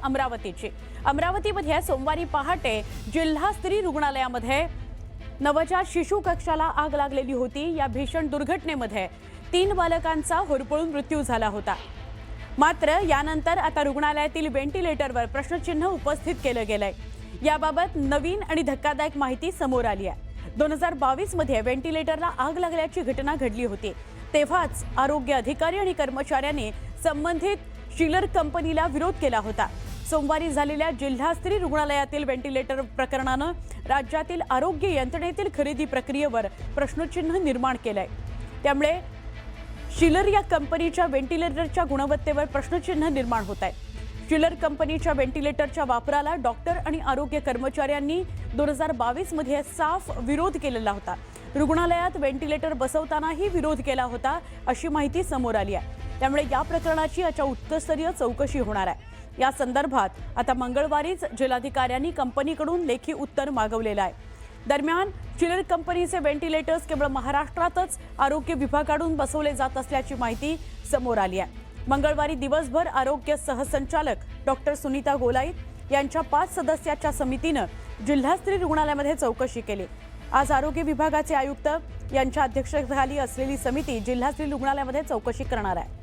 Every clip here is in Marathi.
अमरावतीची। अमरावतीमध्ये सोमवारी पहाटे जिल्हा स्त्री रुग्णालयामध्ये नवजात शिशु कक्षाला आग लागलेली होती। या भीषण दुर्घटनेमध्ये 3 बालकांचा होरपळून मृत्यू झाला होता। मात्र यानंतर आता रुग्णालयातील व्हेंटिलेटरवर प्रश्नचिन्ह उपस्थित केले गेले। याबाबत नवीन आणि धक्कादायक माहिती समोर आली आहे। 2022 मध्ये व्हेंटिलेटरला आग लागल्याची घटना घडली होती। तेव्हाच आरोग्य अधिकारी आणि कर्मचाऱ्यांनी संबंधित शिलर कंपनीला विरोध केला होता। सोमवारी झालेल्या जिल्हा स्त्री रुग्णालयातील व्हेंटिलेटर प्रकरणाने राज्यातील आरोग्य यंत्रणेतील खरेदी प्रक्रियेवर प्रश्नचिन्ह निर्माण केलंय। त्यामुळे शिलर या कंपनीच्या व्हेंटिलेटरच्या गुणवत्तेवर प्रश्नचिन्ह निर्माण होत आहे। शिलर कंपनीच्या व्हेंटिलेटरच्या वापराला डॉक्टर आणि आरोग्य कर्मचाऱ्यांनी 2022 मध्ये साफ विरोध केलेला होता। रुग्णालयात व्हेंटिलेटर बसवतानाही विरोध केला होता अशी माहिती समोर आली आहे। त्यामुळे या प्रकरणाची आता उच्चस्तरीय चौकशी होणार आहे। या संदर्भात आता मंगळवारीच जिल्हाधिकाऱ्यांनी कंपनीकडून लेखी उत्तर मागवलेलं आहे। दरम्यान शिलर कंपनीचे व्हेंटिलेटर्स केवळ महाराष्ट्रातच आरोग्य विभागाकडून बसवले जात असल्याची माहिती समोर आली आहे। मंगळवारी दिवसभर आरोग्य सहसंचालक डॉक्टर सुनीता गोलाईत यांच्या 5 सदस्याच्या समितीने जिल्हा स्त्री रुग्णालयामध्ये चौकशी केली। आज आरोग्य विभागाचे आयुक्त यांच्या अध्यक्षतेखाली असलेली समिती जिल्हा स्त्री रुग्णालयामध्ये चौकशी करणार आहे।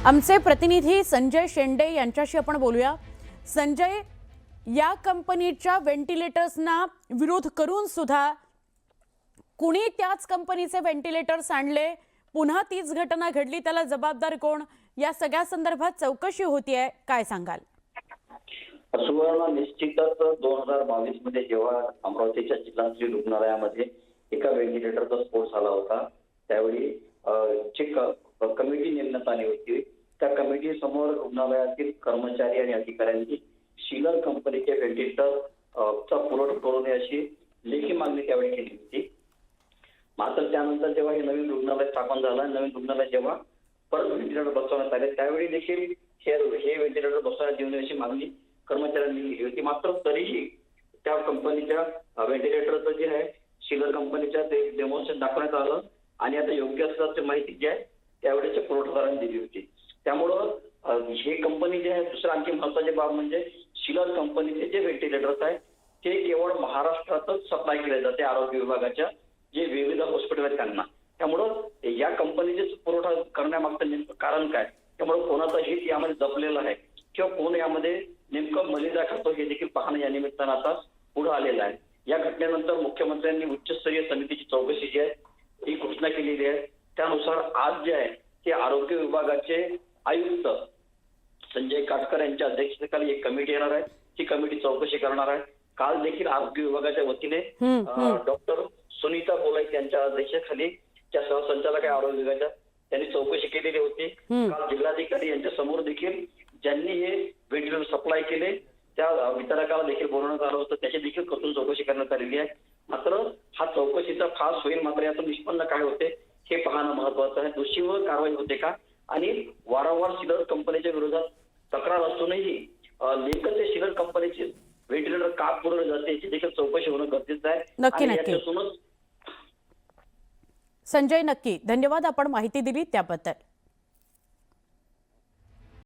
आमचे प्रतिनिधी संजय शेंडे यांच्याशी आपण बोलूया। संजय, या कंपनीच्या व्हेंटिलेटर्सना विरोध करून सुद्धा कुणी त्याच कंपनीचे व्हेंटिलेटर्स आणले, पुन्हा तीच घटना घडली, त्याला जबाबदार कोण, या सगळ्या संदर्भात चौकशी होतीये, काय सांगाल? सुवर्ण, निश्चितच 2022 मध्ये जेव्हा अमरावतीच्या जिल्हा स्त्री रुग्णालयामध्ये एका व्हेंटिलेटरचा स्फोट झाला होता, त्यावेळी कमिटी नेमण्यात आली होती। त्या कमिटी समोर रुग्णालयातील कर्मचारी आणि अधिकाऱ्यांनी शिलर कंपनीचे व्हेंटिलेटर चा पुरवठा करू नये अशी लेखी मागणी त्यावेळी केली होती। मात्र त्यानंतर जेव्हा हे नवीन रुग्णालय स्थापन झालं, नवीन रुग्णालय जेव्हा परत व्हेंटिलेटर बसवण्यात आले, त्यावेळी देखील हे व्हेंटिलेटर बसवण्यात येऊ नये अशी मागणी कर्मचाऱ्यांनी केली होती। मात्र तरीही त्या कंपनीच्या व्हेंटिलेटरचं जे आहे शिलर कंपनीच्या ते डेमॉन्स्ट्रेशन दाखवण्यात आलं आणि आता योग्य असल्याची माहिती जी आहे त्यावेळेच्या पुरवठादारांनी दिली होती। त्यामुळं हे कंपनी जे आहे, दुसरं आणखी महत्वाची बाब म्हणजे शिलर कंपनीचे जे व्हेंटिलेटर्स आहे ते केवळ महाराष्ट्रातच सप्लाय केले जाते आरोग्य विभागाच्या जे विविध हॉस्पिटल आहेत त्यांना। त्यामुळं या कंपनीचे पुरवठा करण्यामागचं नेमकं कारण काय, त्यामुळे कोणाचा हित यामध्ये जपलेला आहे किंवा कोण यामध्ये नेमकं मलिदा खातो हे देखील पाहणं या निमित्तानं आता पुढे आलेलं आहे। या घटनेनंतर मुख्यमंत्र्यांनी उच्चस्तरीय समितीची चौकशी जी आहे ही घोषणा केलेली आहे। त्यानुसार आज जे आहे ते आरोग्य विभागाचे आयुक्त संजय काटकर यांच्या अध्यक्षतेखाली एक कमिटी येणार आहे। ही कमिटी चौकशी करणार आहे। काल देखील आरोग्य विभागाच्या वतीने डॉक्टर सुनीता गोलाईत यांच्या अध्यक्षतेखाली त्या सहसंचालक आरोग्य विभागाच्या त्यांनी चौकशी केलेली होती। काल जिल्हाधिकारी यांच्या समोर देखील ज्यांनी हे व्हेंटिलेटर सप्लाय केले त्या वितरकाला देखील बोलवण्यात आलं होतं, त्याची देखील कसून चौकशी करण्यात आलेली आहे। मात्र हा चौकशीचा फास होईल, मात्र यातून निष्पन्न काय होते हे पाहणं महत्वाचं आहे। दोषीवर कारवाई होते का आणि वारंवार शिलर कंपनीच्या विरोधात तक्रार असूनही नेमकं ते शिलर कंपनीचे व्हेंटिलेटर का पुरवले जाते याची देखील चौकशी होणं गरजेचं आहे। नक्की संजय, नक्की धन्यवाद, आपण माहिती दिली त्याबद्दल।